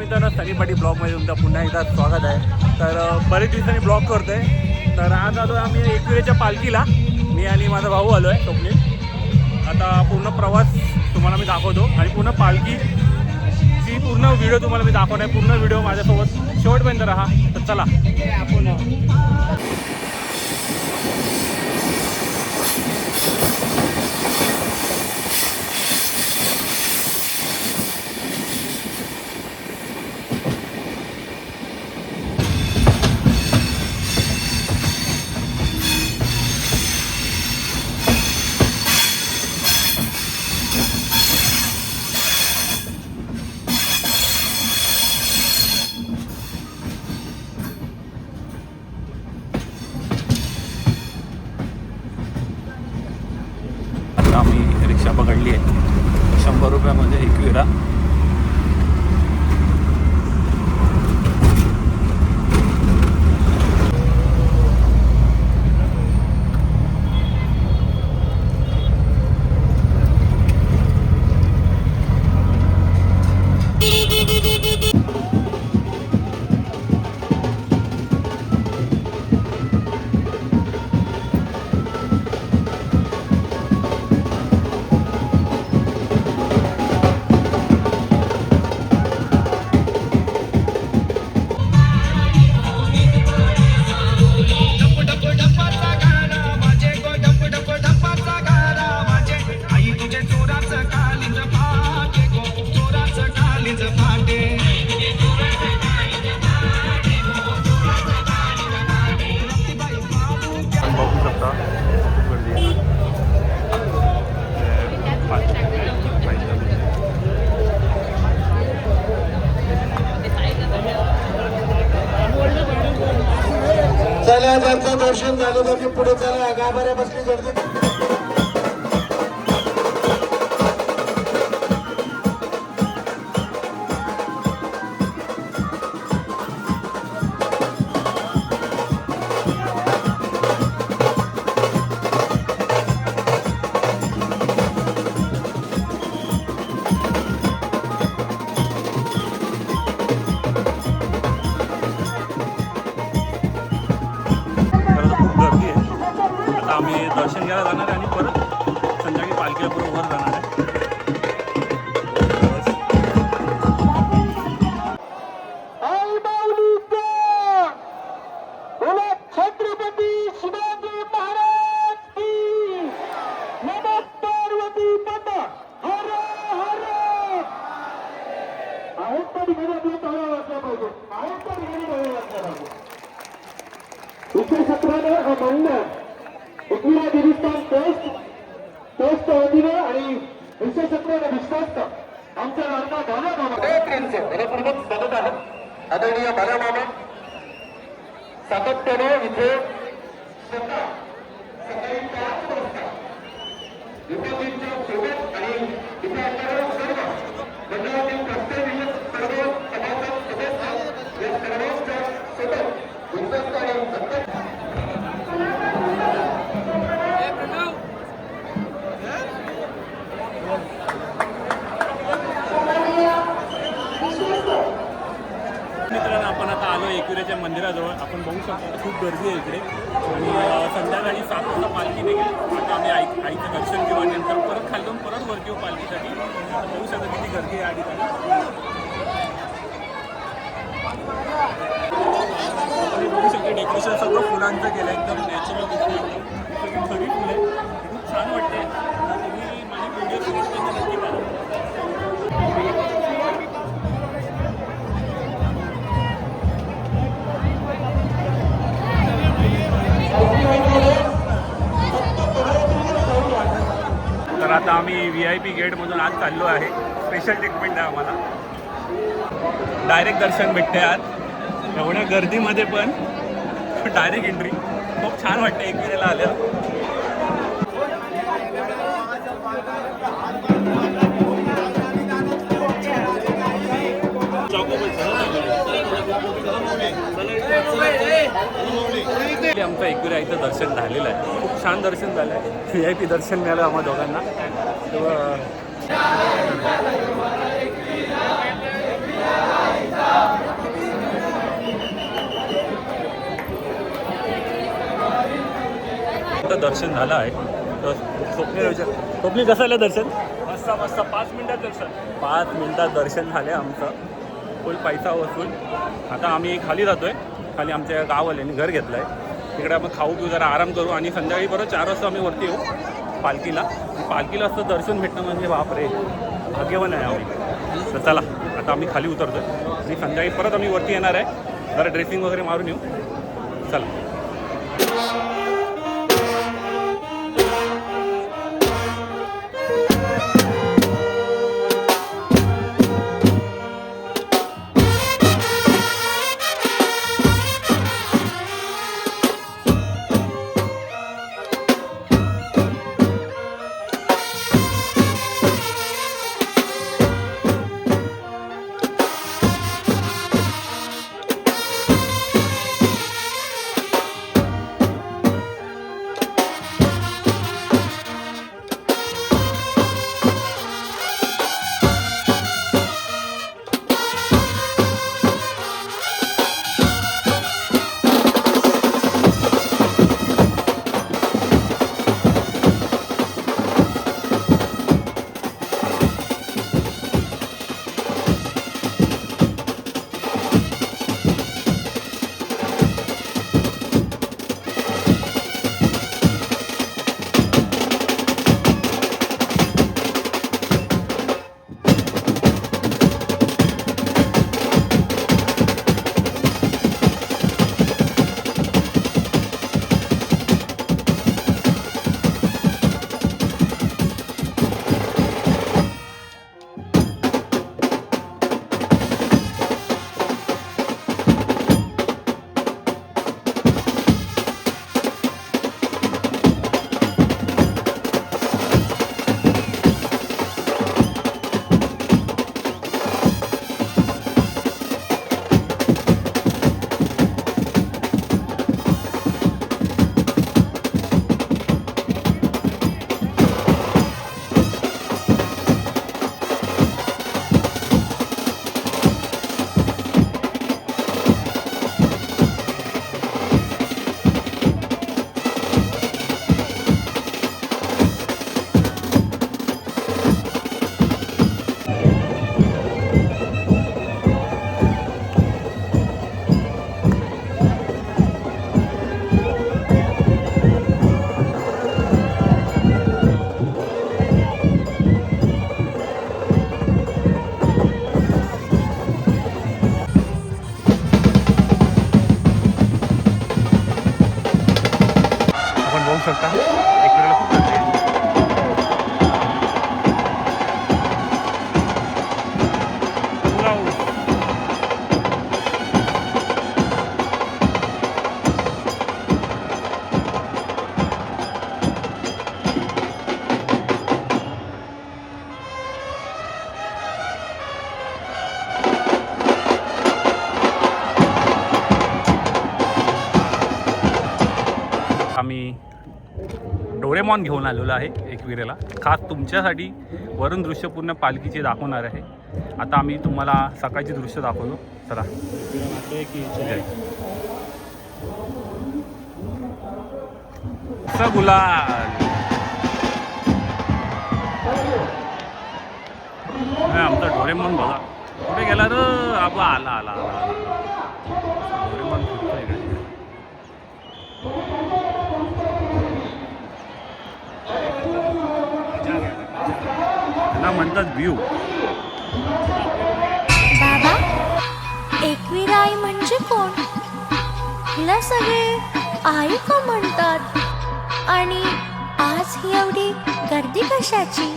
मित्रांनो सनी पाटी ब्लॉगमध्ये तुमचं पुन्हा एकदा स्वागत आहे. तर बरेच दिवसांनी ब्लॉग करतो आहे. तर आज आलो आम्ही एकविरेच्या पालखीला. मी आणि माझा भाऊ आलो आहे स्वप्नील. आता पूर्ण प्रवास तुम्हाला मी दाखवतो आणि पूर्ण पालखीची पूर्ण व्हिडिओ तुम्हाला मी दाखवणार आहे. पूर्ण व्हिडिओ माझ्यासोबत शेवटपर्यंत राहा. तर चला आपण आम्ही रिक्षा पकडली आहे. 100 रुपयामध्ये एकविरा. चला ज्यांचं दर्शन झालं तर पुढे चला. गाभाऱ्या बसली गर्दी. आम्ही दर्शन घ्यायला जाणार आहे आणि परत संध्याकाळी पालखीला परत वर जाणार आहे. छत्रपती शिवाजी महाराज की नमः पार्वती माता हर हर. आहेत त्या ठिकाणी आपल्या टाळ्या वाजल्या पाहिजे. आहेत त्या ठिकाणी टाळ्या वाजल्या पाहिजे. विशेष सत्राने हा मान्य एकविरा देवस्थान ट्रस्ट वतीने आणि विशेष सत्राने विश्वास्त आमच्या लाडका बाला मामा ट्रेनचे मनपूर्वक स्वागत आहे. आदरणीय बाला मामा सातत्याने इथे स्वतः सकाळी 5 वाजता विद्यापीठच्या सोबत आणि इथे असणाऱ्या सर्व मंडळातील प्रत्येक सर्व सभासद सदस्य या सर्वांच्या सोबत विश्वास्त आणि मित्रांनो आपण आता आलो एकविरेच्या मंदिराजवळ. आपण बघू शकतो खूप गर्दी आहे इकडे आणि संध्याकाळी 7 वाजता पालखी निघेल. आता आम्ही आईचं दर्शन घेऊ आणि नंतर परत खाली जाऊन परत वर घेऊ पालखीसाठी. बघू शकतो किती गर्दी आहे या ठिकाणी. आपण बघू शकतो डेकोरेशन सगळं फुलांचं केलं एकदम नॅचरल दिसतं. एकदम सगळी फुलं खूप छान वाटते. तुम्ही माझी व्हिडिओ सुरू नक्की बघा. तर आता आम्ही VIP गेटमधून आज चाललो आहे. स्पेशल ट्रीटमेंट आहे आम्हाला. डायरेक्ट दर्शन भेटते आज. एवढ्या गर्दीमध्ये पण डायरेक्ट एंट्री. खूप छान वाटतं एकविरेला आल्यावर. आमचं एकविरा इथं दर्शन झालेलं आहे. खूप छान दर्शन झालं आहे. VIP दर्शन मिळालं आम्हा दोघांना. तेव्हा दर्शन झालं आहे. तर स्वप्नील कसं आलं दर्शन? मस्त मस्त. 5 मिनिटात दर्शन. 5 मिनिटात दर्शन झाले आमचं. फुल पैसा वसूल. आता आम्ही खाली जातो आहे. खाली आमच्या गाववाल्यांनी घर घेतलं आहे. तिकडे आपण खाऊ पिऊ जरा आराम करू आणि संध्याकाळी परत 4 वाजता आम्ही वरती येऊ पालखीला. पालखीला असं दर्शन भेटणं म्हणजे बापरे भाग्यवान आहे आम्ही. तर चला आता आम्ही खाली उतरतो आहे आणि संध्याकाळी परत आम्ही वरती येणार आहे. जरा ड्रेसिंग वगैरे मारून येऊ. चला. शकता एक वेळेला खूप गर्दी आहे. पुरा ऊस. आम्ही डोरेमॉन घेऊन आलेलो आहे एकविरेला, खास तुमच्यासाठी वरून दृश्य पूर्ण पालखीचे दाखवणार आहे. आता आम्ही तुम्हाला सकाळची दृश्य दाखवतो. चला. गुलाल आमचा डोरेमॉन बघा कुठे गेला र. आबा आला आला आला. डोरेमॉन फिरतो इकडे. म्हणतात व्ह्यू. बाबा, एकवीरा आई म्हणजे कोण? हिला सगळे आई का म्हणतात? आणि आज ही एवढी गर्दी कशाची?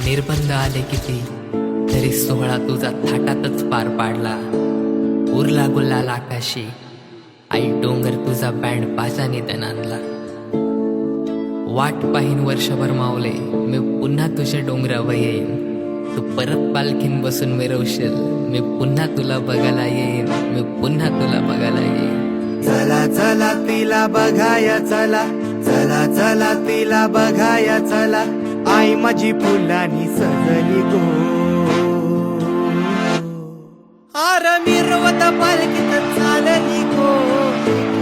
निर्बंध आले किती तरी सोहळा तुझा थाटातच पार पाडला. उरला गुलाल आकाशी, आई डोंगर तुझा बँड बाजाने दण आणला. वाट पाहीन वर्षभर मावले मी पुन्हा तुझ्या डोंगरावर येईन. तू परत पालखीन बसून मिरवशील मी पुन्हा तुला बघायला येईन. मी पुन्हा तुला बघायला येईन. चला चला तिला बघाया चला, चला चला तिला बघाया चला, आई माझी फुलानी सजली गो. आर मिरवत पालखीत चालली गो,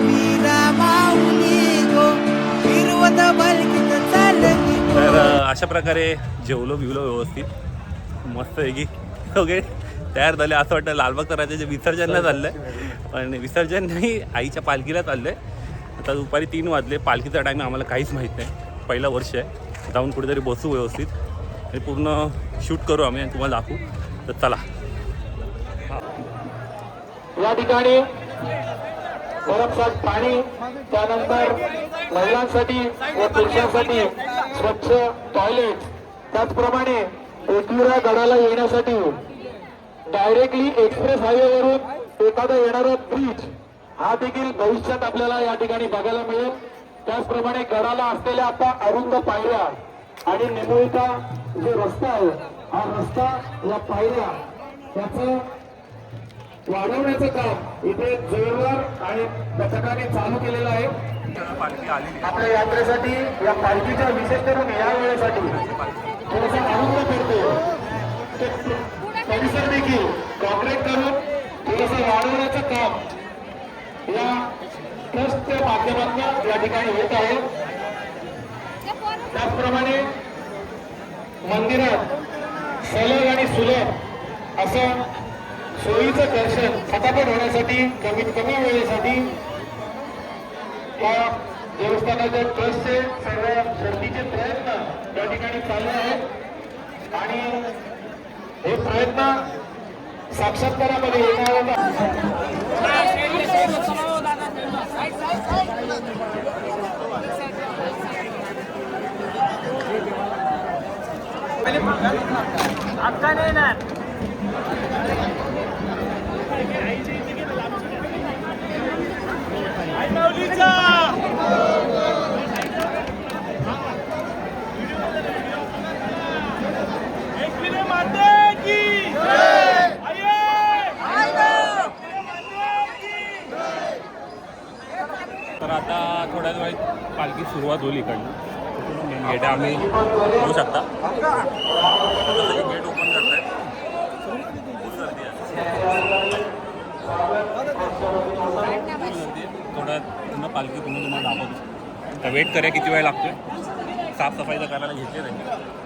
मीरा माऊली गो, मिरवत पालखीत चालली गो. तर अशा प्रकारे जेवलो बिवलो व्यवस्थित मस्त आहे की ओके तयार झाले. असं वाटतं लालबागच्या राजाच्या विसर्जनला चाललंय, पण विसर्जन नाही आईच्या पालखीला चाललंय. आता दुपारी 3 वाजले. पालखीचा टाईम आम्हाला काहीच माहीत नाही. पहिलं वर्ष आहे. जाऊन कुठेतरी बसू व्यवस्थित आणि पूर्ण शूट करू आम्ही आणि तुम्हाला दाखवू. तर चला. या ठिकाणी भरमसाठ पाणी, त्यानंतर महिलांसाठी व पुरुषांसाठी स्वच्छ टॉयलेट, त्याचप्रमाणे एकविरा गडाला येण्यासाठी डायरेक्टली एक्सप्रेस हायवेवरून एखादा येणारा ब्रिज हा देखील भविष्यात आपल्याला या ठिकाणी बघायला मिळेल. त्याचप्रमाणे गडाला असलेल्या आता अरुंद पायऱ्या आणि निमुळता जो रस्ता आहे, हा रस्ता या पायऱ्या त्याचं वाढवण्याचं काम इथे जोरदार आणि पथकाने चालू केलेलं आहे. पालखी आलेली आपल्या यात्रेसाठी या पालखीच्या विशेष करून या वेळेसाठी थोडासा आनंद करतो. परिसर देखील कॉन्क्रीट करून थोडंसं वाढवण्याचं काम या ट्रस्टच्या माध्यमातून या ठिकाणी होत आहे. त्याचप्रमाणे मंदिरात सलग आणि सुलभ असं सोयीचं दर्शन फटाफट होण्यासाठी कमीत कमी वेळेसाठी या देवस्थानाच्या ट्रस्टचे सर्व शर्तीचे प्रयत्न या ठिकाणी चालू आहेत आणि हे प्रयत्न साक्षात्कारामध्ये येणार तर आता थोड्याच वेळात पालखी सुरुवात होईल. इकडनं मेन गेट आम्ही बघू शकता. गेट ओपन करताय. खूप गर्दी आहे. थोडा पुन्हा पालखी पुन्हा तुम्हाला दाखवतो. तर वेट करूया किती वेळ लागतोय. साफसफाई तर करायला घेतली त्यांनी.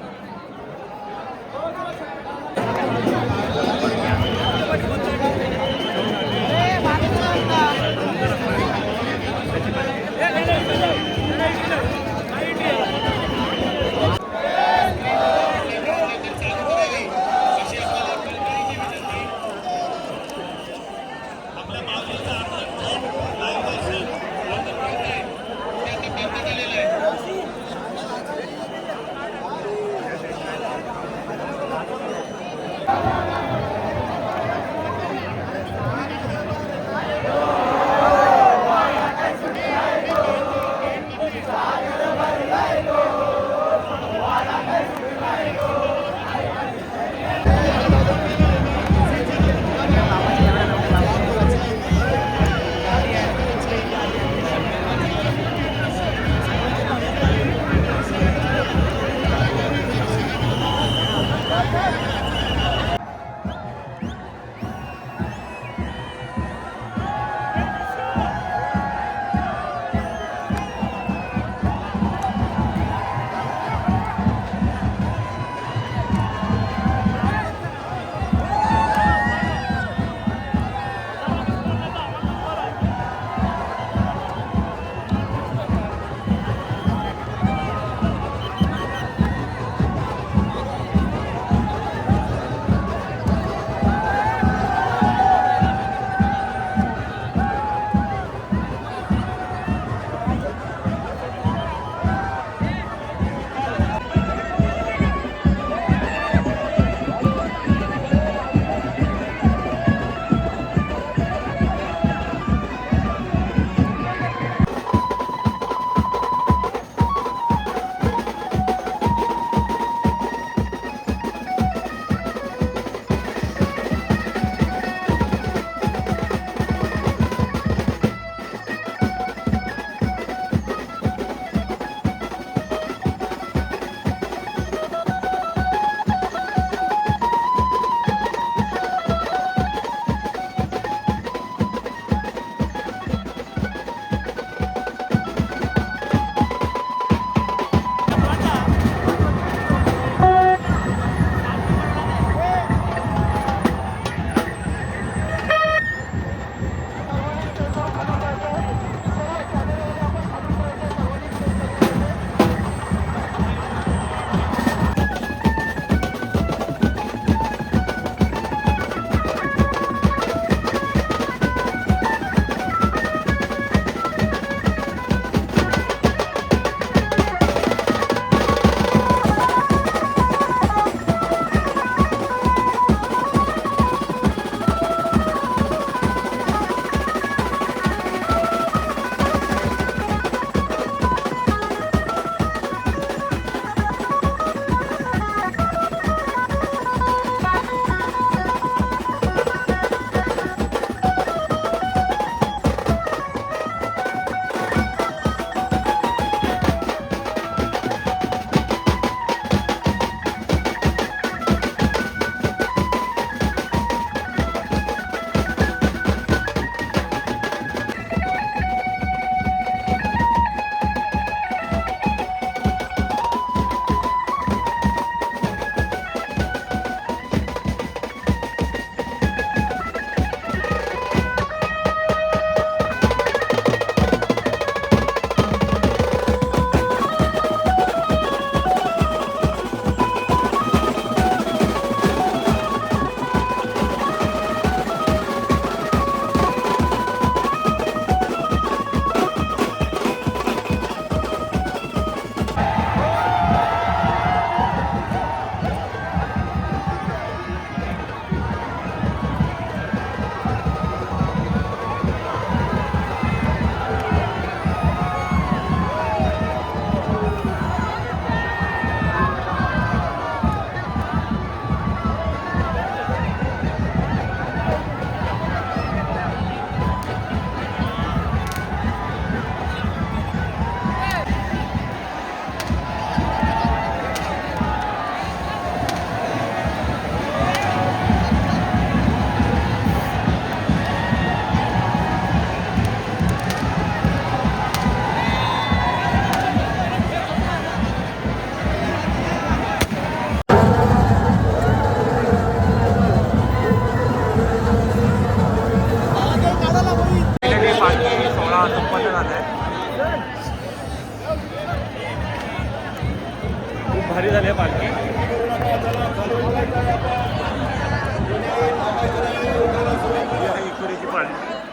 चालेल.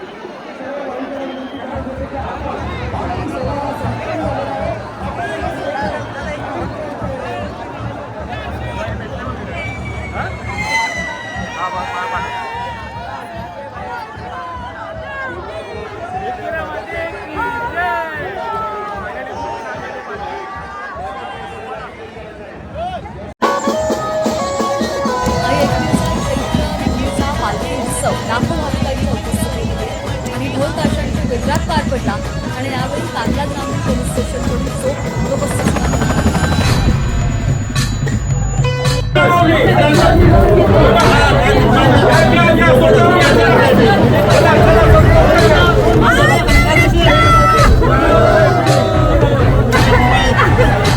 पालखी उत्सव लाखो भाविकांनी उपस्थित आणि ढोल ताशांच्या गजरात पार पडला आणि यावेळी कांदा ग्रामीण पोलीस स्टेशनकडून चोख बंदोबस्त